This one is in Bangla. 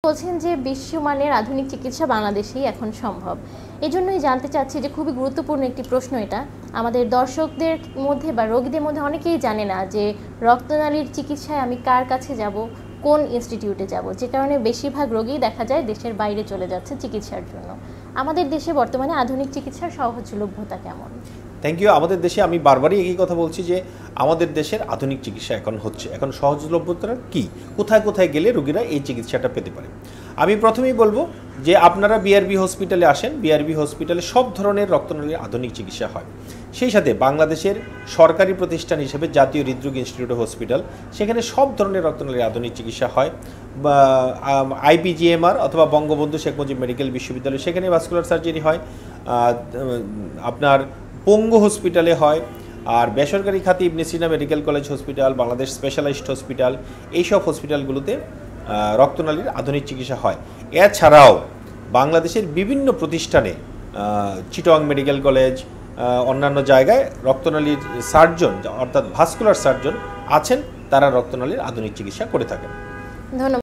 বলছেন যে বিশ্বমানের আধুনিক চিকিৎসা বাংলাদেশেই এখন সম্ভব। এজন্যই জানতে চাচ্ছি যে খুবই গুরুত্বপূর্ণ একটি প্রশ্ন এটা। আমাদের দর্শকদের মধ্যে বা রোগীদের মধ্যে অনেকেই জানে না যে রক্তনালীর চিকিৎসায় আমি কার কাছে যাব, কোন ইনস্টিটিউটে যাব, যে কারণে বেশিরভাগ রোগীই দেখা যায় দেশের বাইরে চলে যাচ্ছে চিকিৎসার জন্য। আমাদের দেশে বর্তমানে আধুনিক চিকিৎসার সহজলভ্যতা কেমন? Thank you. আমাদের দেশে আমি বারবারই একই কথা বলছি যে আমাদের দেশের আধুনিক চিকিৎসা এখন হচ্ছে। এখন সহজলভ্যতা কি, কোথায় কোথায় গেলে রোগীরা এই চিকিৎসাটা পেতে পারে। আমি প্রথমেই বলবো যে আপনারা বিআরবি হসপিটালে আসেন। বিআরবি হসপিটালে সব ধরনের রক্তনালীর আধুনিক চিকিৎসা হয়। সেই সাথে বাংলাদেশের সরকারি প্রতিষ্ঠান হিসেবে জাতীয় হৃদরোগ ইনস্টিটিউট হসপিটাল, সেখানে সব ধরনের রক্তনালীর আধুনিক চিকিৎসা হয়। বা আইপিজিএমআর অথবা বঙ্গবন্ধু শেখ মুজিব মেডিকেল বিশ্ববিদ্যালয়, সেখানে ভাস্কুলার সার্জারি হয়। আপনার পঙ্গু হসপিটালে হয়। আর বেসরকারি খাতে Ibn Sina medical college hospital, Bangladesh specialised hospital, এইসব হসপিটালগুলোতে রক্তনালীর আধুনিক চিকিৎসা হয়। এছাড়াও বাংলাদেশের বিভিন্ন প্রতিষ্ঠানে, চিটং মেডিকেল কলেজ, অন্যান্য জায়গায় রক্তনালীর সার্জন অর্থাৎ ভাস্কুলার সার্জন আছেন, তারা রক্তনালীর আধুনিক চিকিৎসা করে থাকেন। ধন্যবাদ।